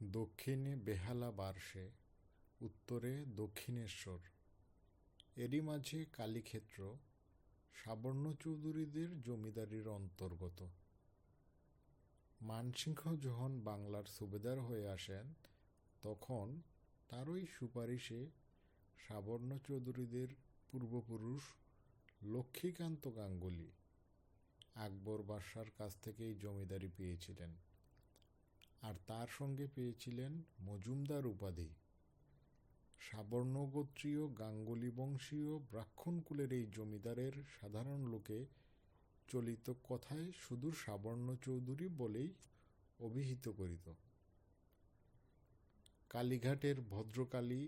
দক্ষিণে বেহালা বার্ষে, উত্তরে দক্ষিণেশ্বর, এরই মাঝে কালীক্ষেত্র সাবর্ণ চৌধুরীদের জমিদারির অন্তর্গত। মানসিংহ যখন বাংলার সুবেদার হয়ে আসেন, তখন তারই সুপারিশে সাবর্ণ চৌধুরীদের পূর্বপুরুষ লক্ষ্মীকান্ত গাঙ্গুলি আকবর বাদশার কাছ থেকেই জমিদারি পেয়েছিলেন, আর তার সঙ্গে পেয়েছিলেন মজুমদার উপাধি। সাবর্ণগোত্রীয় গাঙ্গুলি বংশীয় ব্রাহ্মণকুলের এই জমিদারের সাধারণ লোকে চলিত কথায় শুধু সাবর্ণ চৌধুরী বলেই অভিহিত করিত। কালীঘাটের ভদ্রকালী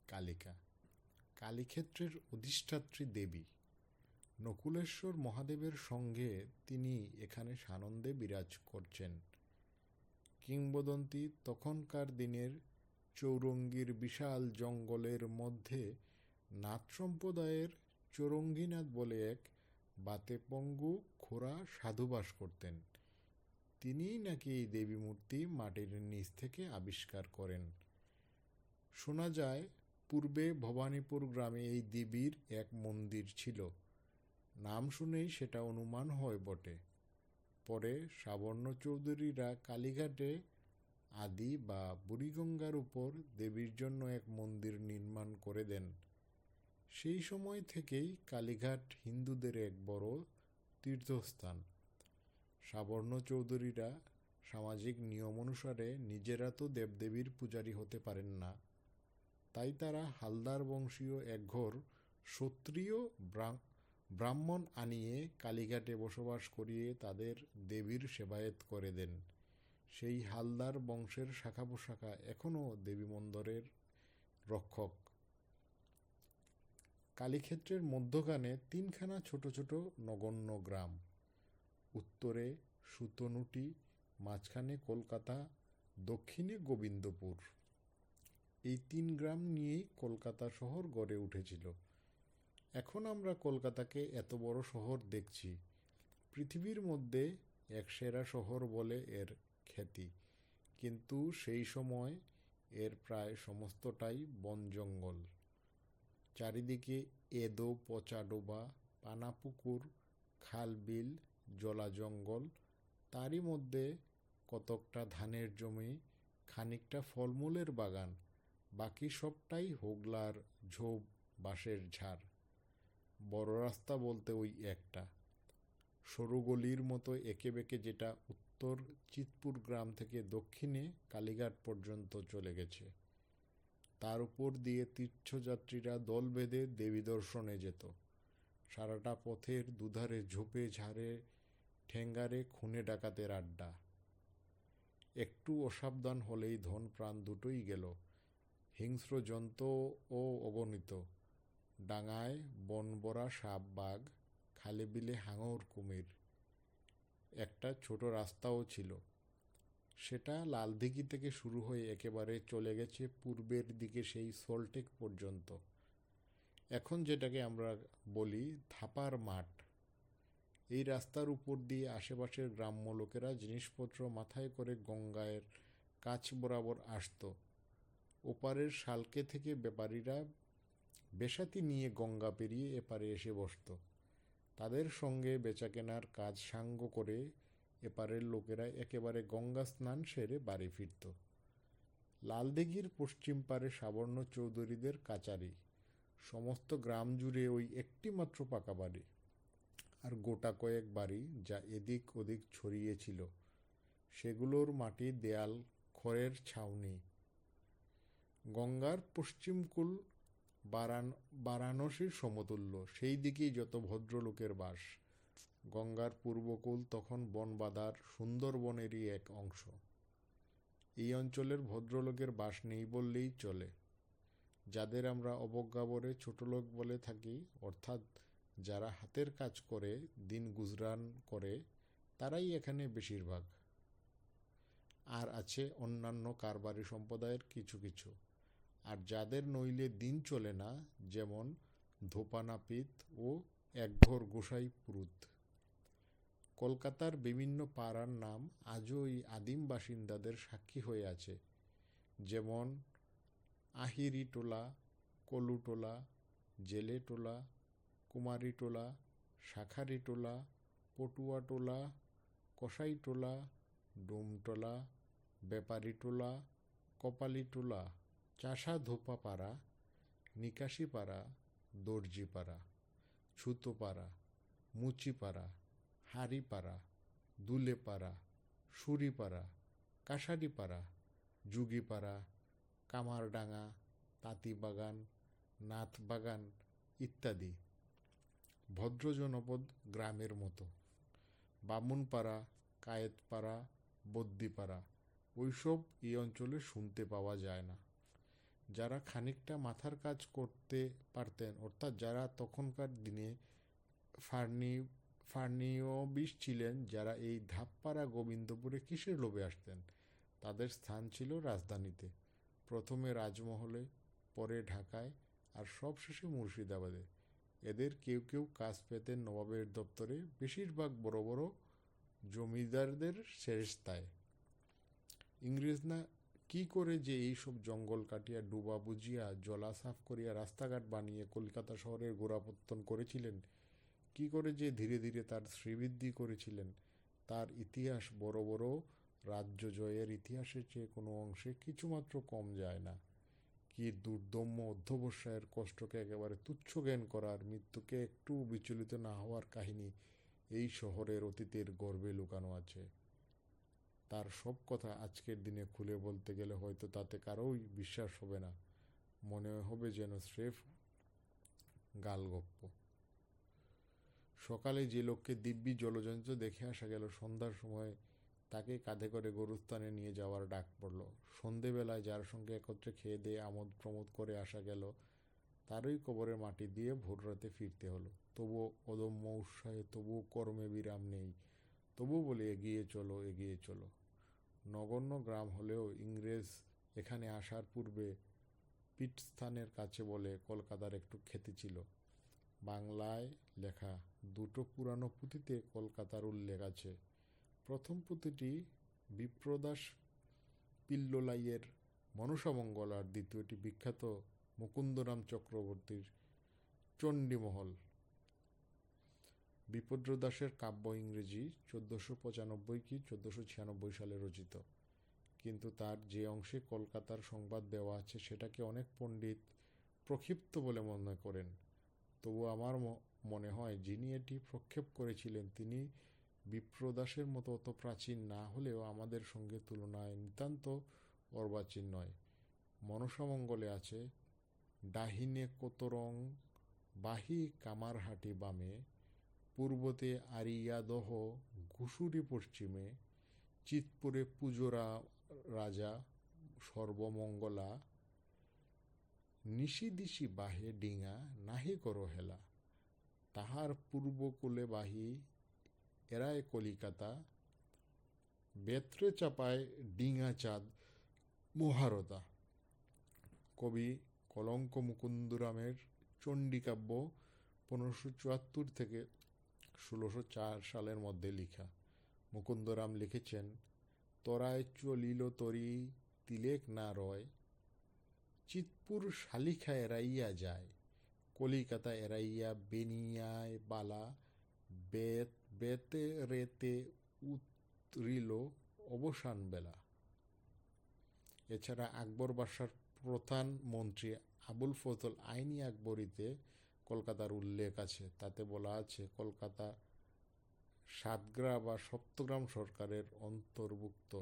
কালিকা, কালীক্ষেত্রের অধিষ্ঠাত্রী দেবী, নকুলেশ্বর মহাদেবের সঙ্গে তিনি এখানে সানন্দে বিরাজ করছেন। কিংবদন্তি তখনকার দিনের চৌরঙ্গীর বিশাল জঙ্গলের মধ্যে নাথ সম্প্রদায়ের চৌরঙ্গীনাথ বলে এক বাতেপঙ্গু খোড়া সাধু বাস করতেন। তিনিই নাকি এই দেবী মূর্তি মাটির নিচ থেকে আবিষ্কার করেন। শোনা যায় পূর্বে ভবানীপুর গ্রামে এই দেবীর এক মন্দির ছিল, নাম শুনেই সেটা অনুমান হয় বটে। পরে সাবর্ণ চৌধুরীরা কালীঘাটে আদি বা বুড়িগঙ্গার উপর দেবীর জন্য এক মন্দির নির্মাণ করে দেন। সেই সময় থেকেই কালীঘাট হিন্দুদের এক বড় তীর্থস্থান। সাবর্ণ চৌধুরীরা সামাজিক নিয়ম অনুসারে নিজেরা তো দেবদেবীর পূজারী হতে পারেন না, তাই তারা হালদার বংশীয় একঘর ক্ষত্রিয় ব্রাহ্মণ আনিয়ে কালীঘাটে বসবাস করিয়ে তাদের দেবীর সেবায়েত করে দেন। সেই হালদার বংশের শাখা পোশাখা এখনও দেবী মন্দিরের রক্ষক। কালীক্ষেত্রের মধ্যখানে তিনখানা ছোট ছোট নগণ্য গ্রাম, উত্তরে সুতনুটি, মাঝখানে কলকাতা, দক্ষিণে গোবিন্দপুর। এই তিন গ্রাম নিয়েই কলকাতা শহর গড়ে উঠেছিল। এখন আমরা কলকাতাকে এত বড় শহর দেখছি, পৃথিবীর মধ্যে এক সেরা শহর বলে এর খ্যাতি, কিন্তু সেই সময় এর প্রায় সমস্তটাই বন জঙ্গল। চারিদিকে এদো পচা ডোবা, পানাপুকুর, খাল বিল, জলা জঙ্গল, তারই মধ্যে কতকটা ধানের জমি, খানিকটা ফলমূলের বাগান, বাকি সবটাই হোগলার ঝোপ, বাঁশের ঝাড়। বড় রাস্তা বলতে ওই একটা সরু গলির মতো এঁকে বেঁকে, যেটা উত্তর চিতপুর গ্রাম থেকে দক্ষিণে কালীঘাট পর্যন্ত চলে গেছে। তার উপর দিয়ে তীর্থযাত্রীরা দল বেঁধে দেবী দর্শনে যেত। সারাটা পথের দুধারে ঝোপে ঝাড়ে ঠেঙ্গারে খুনে ডাকাতের আড্ডা। একটু অসাবধান হলেই ধন প্রাণ দুটোই গেল। হিংস্র জন্তুও অগণিত, ডাঙায় বনবরা সাপ বাঘ, খালে বিলে হাঙর কুমির। একটা ছোট রাস্তাও ছিল, সেটা লালদিঘি থেকে শুরু হয়ে একেবারে চলে গেছে পূর্বের দিকে সেই সল্টলেক পর্যন্ত। এখন যেটাকে আমরা বলি ধাপার মাঠ। এই রাস্তার উপর দিয়ে আশেপাশের গ্রাম্য লোকেরা জিনিসপত্র মাথায় করে গঙ্গার কাছ বরাবর আসত। ওপারের শালকে থেকে ব্যাপারীরা বেসাতি নিয়ে গঙ্গা পেরিয়ে এপারে এসে বসত। তাদের সঙ্গে বেচাকেনার কাজ সাঙ্গ করে এপারের লোকেরা একেবারে গঙ্গা স্নান সেরে বাড়ি ফিরত। লালদিঘির পশ্চিম পারে সাবর্ণ চৌধুরীদের কাচারি। সমস্ত গ্রাম জুড়ে ওই একটি মাত্র পাকা বাড়ি, আর গোটা কয়েক বাড়ি যা এদিক ওদিক ছড়িয়ে ছিল, সেগুলোর মাটির দেয়াল খড়ের ছাউনি। গঙ্গার পশ্চিম কূল বারাণসীর সমতুল্য, সেই দিকেই যত ভদ্রলোকের বাস। গঙ্গার পূর্বকূল তখন বনবাঁধার সুন্দরবনেরই এক অংশ। এই অঞ্চলের ভদ্রলোকের বাস নেই বললেই চলে। যাদের আমরা অবজ্ঞাভরে ছোটলোক বলে থাকি, অর্থাৎ যারা হাতের কাজ করে দিন গুজরান করে, তারাই এখানে বেশিরভাগ। আর আছে অন্যান্য কারবারি সম্প্রদায়ের কিছু কিছু। আর যাদের নইলে দিন চলে না, যেমন ধোপানাপিত ও একঘর গোসাই পুরুত। কলকাতার বিভিন্ন পাড়ার নাম আজও এই আদিম বাসিন্দাদের সাক্ষী হয়ে আছে। যেমন আহিরিটোলা, কলুটোলা, জেলেটোলা, কুমারীটোলা, শাঁখারীটোলা, পটুয়াটোলা, কসাইটোলা, ডুমটোলা, ব্যাপারীটোলা, কপালীটোলা, চাষাধোপাপাড়া, নিকাশিপাড়া, দর্জিপাড়া, ছুতোপাড়া, মুচিপাড়া, হাড়িপাড়া, দুলেপাড়া, সুরিপাড়া, কাশারিপাড়া, যুগিপাড়া, কামারডাঙ্গা, তাঁতিবাগান, নাথবাগান ইত্যাদি। ভদ্র জনপদ গ্রামের মতো। বামুনপাড়া, কায়েতপাড়া, বদ্যিপাড়া ওইসব এই অঞ্চলে শুনতে পাওয়া যায় না। যারা খানিকটা মাথার কাজ করতে পারতেন, অর্থাৎ যারা তখনকার দিনে ফার্নিওবিশ ছিলেন, যারা এই ধাপপাড়া গোবিন্দপুরে কিসের লোভে আসতেন, তাদের স্থান ছিল রাজধানীতে, প্রথমে রাজমহলে, পরে ঢাকায়, আর সবশেষে মুর্শিদাবাদে। এদের কেউ কেউ কাজ পেতেন নবাবের দপ্তরে, বেশিরভাগ বড় বড় জমিদারদের সেরেস্তায়। ইংরেজরা কি করে যে এইসব জঙ্গল কাটিয়া, ডুবা বুঝিয়া, জলা সাফ করিয়া, রাস্তাঘাট বানিয়ে কলকাতা শহরের গোড়াপত্তন করেছিলেন, কি করে যে ধীরে ধীরে তার শ্রীবৃদ্ধি করেছিলেন, তার ইতিহাস বড় বড় রাজ্য জয়ের ইতিহাসের চেয়ে কোনো অংশে কিছুমাত্র কম যায় না। কি দুর্দম্য অধ্যবসায়ের কষ্টকে একেবারে তুচ্ছ জ্ঞান করার, মৃত্যুকে একটু বিচলিত না হওয়ার কাহিনী এই শহরের অতীতের গর্বে লুকানো আছে। তার সব কথা আজকের দিনে খুলে বলতে গেলে হয়তো তাতে কারোই বিশ্বাস হবে না, মনে হবে যেন স্রেফ গালগপ্প। সকালে যে লোককে দিব্যি জলজন্ত দেখে আসা গেল, সন্ধ্যার সময় তাকে কাঁধে করে গরুস্থানে নিয়ে যাওয়ার ডাক পড়ল। সন্ধেবেলায় যার সঙ্গে একত্রে খেয়ে দিয়ে আমোদ প্রমোদ করে আসা গেল, তারই কবরে মাটি দিয়ে ভোররাতে ফিরতে হলো। তবুও অদম্য উৎসাহে, তবুও কর্মে বিরাম নেই, তবু বলে এগিয়ে চলো, এগিয়ে চলো। নগণ্য গ্রাম হলেও ইংরেজ এখানে আসার পূর্বে পীঠস্থানের কাছে বলে কলকাতার একটু খ্যাতি ছিল। বাংলায় লেখা দুটো পুরানো পুঁথিতে কলকাতার উল্লেখ আছে। প্রথম পুঁথিটি বিপ্রদাস পিল্ললাইয়ের মনসামঙ্গল, আর দ্বিতীয়টি বিখ্যাত মুকুন্দরাম চক্রবর্তীর চণ্ডীমহল। বিপ্রদাসের কাব্য ইংরেজি 1495 কি 1496 সালে রচিত, কিন্তু তার যে অংশে কলকাতার সংবাদ দেওয়া আছে সেটাকে অনেক পণ্ডিত প্রক্ষিপ্ত বলে মনে করেন। তবু আমার মনে হয় যিনি এটি প্রক্ষেপ করেছিলেন তিনি বিপ্রদাসের মতো অত প্রাচীন না হলেও আমাদের সঙ্গে তুলনায় নিতান্ত অর্বাচীন নয়। মনসামঙ্গলে আছে, ডাহিনে কোতরং বাহি কামারহাটি বামে, পূর্বতে আরিয়াদহ ঘুষুরি পশ্চিমে, চিতপুরে পুজোরা রাজা সর্বমঙ্গলা, নিশি দিশি বাহে ডিঙা নাহি করো হেলা, তাহার পূর্বকূলে বাহি এরায় কলিকাতা, বেত্রে চাপায় ডিঙা চাঁদ মহারতা। কবি কলঙ্ক মুকুন্দরামের চণ্ডীকাব্য 1574 থেকে 1604 সালের মধ্যে লিখা। মুকুন্দরাম লিখেছেন, তরায় চলিল তরি তিলেক না রয়, চিতপুর শালিখা এড়াইয়া যায়, কলিকাতা এড়াইয়া বেনিয়ায় বালা, বেতে রেতে উতরিল অবসান বেলা। এছাড়া আকবর বাদশার প্রধান মন্ত্রী আবুল ফজল আইনি আকবরীতে কলকাতার উল্লেখ আছে। তাতে বলা আছে, কলকাতা সাতগ্রা বা সপ্তগ্রাম সরকারের অন্তর্ভুক্ত।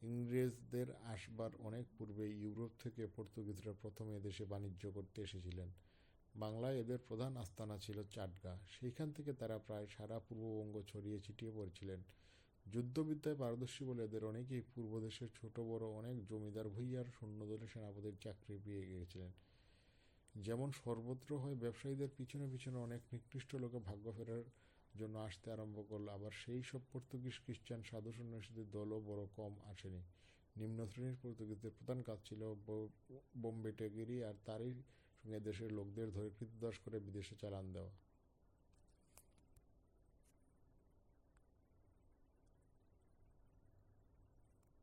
ইংরেজদের আসবার অনেক পূর্বে ইউরোপ থেকে পর্তুগিজরা প্রথমে এদেশে বাণিজ্য করতে এসেছিলেন। বাংলায় এদের প্রধান আস্তানা ছিল চাটগা। সেইখান থেকে তারা প্রায় সারা পূর্ববঙ্গ ছড়িয়ে ছিটিয়ে পড়েছিলেন। যুদ্ধবিদ্যায় পারদর্শী বলে এদের অনেকেই পূর্বদেশের ছোট বড় অনেক জমিদার ভূঁইয়ার সৈন্যদলে সেনাপতির চাকরি পেয়ে গিয়েছিলেন। যেমন সর্বত্র হয়, ব্যবসায়ীদের পিছনে পিছনে অনেক নিকৃষ্ট লোকে ভাগ্য ফেরার জন্য আসতে আরম্ভ করল। আবার সেই সব পর্তুগিজ খ্রিস্টান সাধু সন্ন্যাসীদের দলও বড় কম আসেনি। নিম্ন শ্রেণীর পর্তুগিজদের প্রধান কাজ ছিল বোম্বেটেগিরি, আর তারই সঙ্গে দেশের লোকদের ধরে কৃতদাস করে বিদেশে চালান দেওয়া।